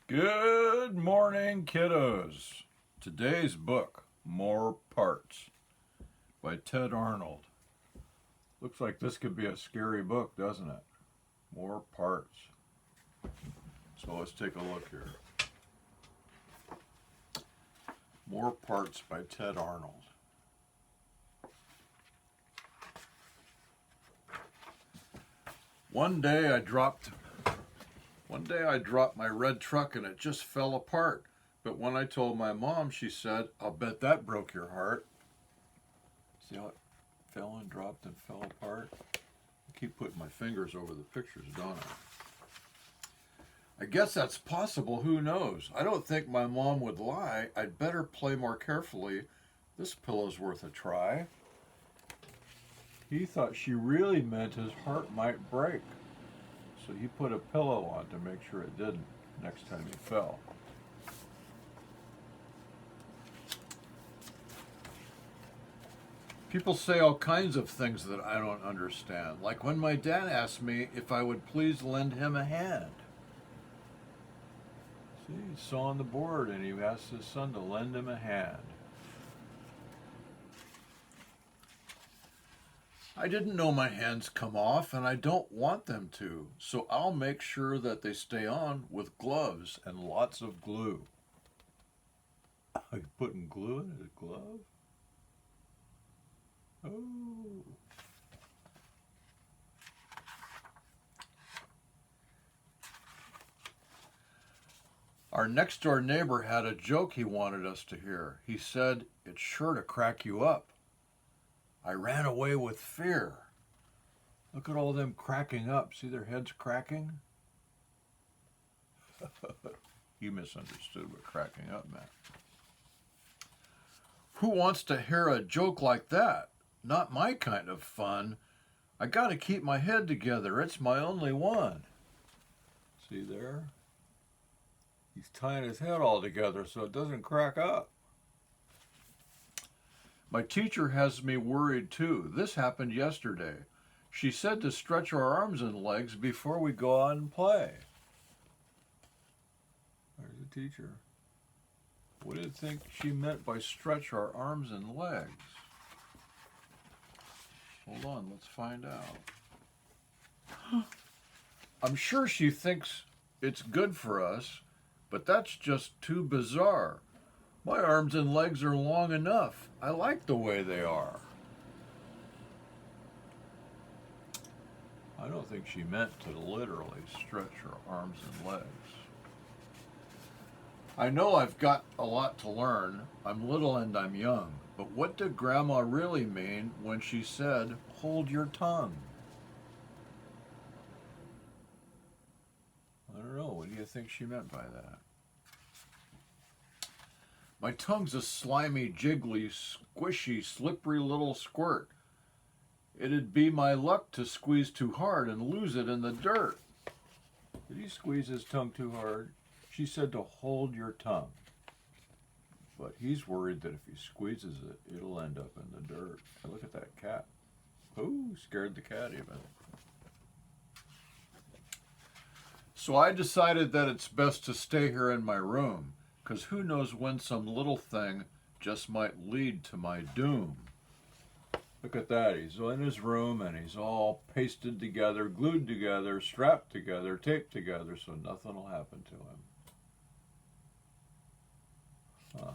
Good morning, kiddos. Today's book, More Parts, by Ted Arnold. Looks like this could be a scary book, doesn't it? More Parts. So let's take a look here. More Parts by Ted Arnold. One day I dropped my red truck and it just fell apart. But when I told my mom, she said, "I'll bet that broke your heart." See how it fell and dropped and fell apart? I keep putting my fingers over the pictures, don't I? I guess that's possible. Who knows? I don't think my mom would lie. I'd better play more carefully. This pillow's worth a try. He thought she really meant his heart might break. So he put a pillow on to make sure it didn't next time he fell. People say all kinds of things that I don't understand, like when my dad asked me if I would please lend him a hand. See, he saw on the board and he asked his son to lend him a hand. I didn't know my hands come off and I don't want them to, so I'll make sure that they stay on with gloves and lots of glue. Are you putting glue in his glove? Oh. Our next door neighbor had a joke he wanted us to hear. He said, "It's sure to crack you up." I ran away with fear. Look at all them cracking up. See their heads cracking? You misunderstood what cracking up meant. Who wants to hear a joke like that? Not my kind of fun. I gotta keep my head together. It's my only one. See there? He's tying his head all together so it doesn't crack up. My teacher has me worried too. This happened yesterday. She said to stretch our arms and legs before we go out and play. There's the teacher. What do you think she meant by stretch our arms and legs? Hold on, let's find out. I'm sure she thinks it's good for us, but that's just too bizarre. My arms and legs are long enough. I like the way they are. I don't think she meant to literally stretch her arms and legs. I know I've got a lot to learn. I'm little and I'm young. But what did Grandma really mean when she said, "Hold your tongue"? I don't know. What do you think she meant by that? My tongue's a slimy, jiggly, squishy, slippery little squirt. It'd be my luck to squeeze too hard and lose it in the dirt. Did he squeeze his tongue too hard? She said to hold your tongue. But he's worried that if he squeezes it, it'll end up in the dirt. Hey, look at that cat. Ooh, scared the cat even. So I decided that it's best to stay here in my room, 'cause who knows when some little thing just might lead to my doom. Look at that, he's in his room and he's all pasted together, glued together, strapped together, taped together, so nothing will happen to him. Huh.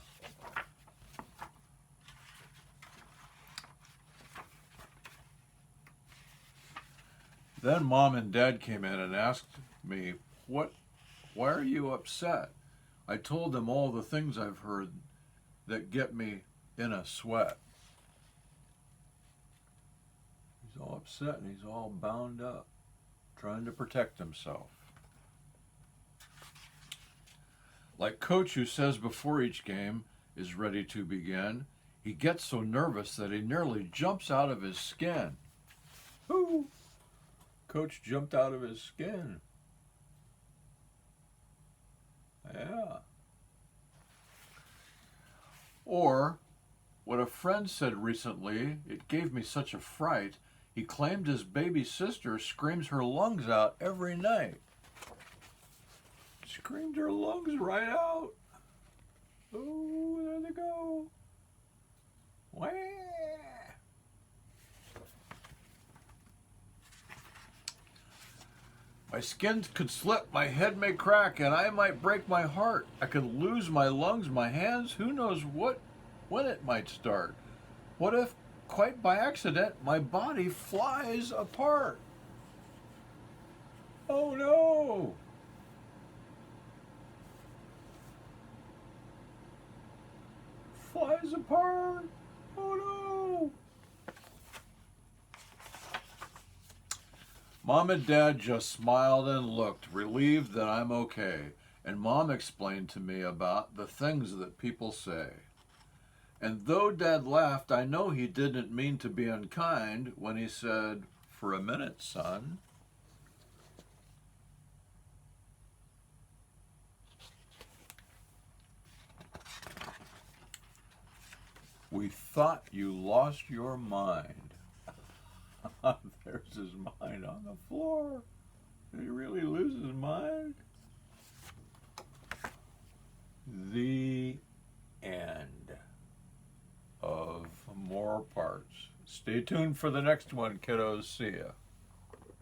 Then Mom and Dad came in and asked me, why are you upset? I told them all the things I've heard that get me in a sweat. He's all upset and he's all bound up, trying to protect himself. Like Coach who says before each game is ready to begin, he gets so nervous that he nearly jumps out of his skin. Ooh, Coach jumped out of his skin. Yeah. Or, what a friend said recently, it gave me such a fright, he claimed his baby sister screams her lungs out every night. Screamed her lungs right out. Oh, there they go. Wah! My skin could slip, my head may crack, and I might break my heart. I could lose my lungs, my hands, who knows when it might start. What if, quite by accident, my body flies apart? Oh no! Flies apart! Oh no! Mom and Dad just smiled and looked, relieved that I'm okay. And Mom explained to me about the things that people say. And though Dad laughed, I know he didn't mean to be unkind when he said, "For a minute, son." We thought you lost your mind. There's his mind on the floor. Did he really lose his mind? The end of more parts. Stay tuned for the next one, kiddos. See ya.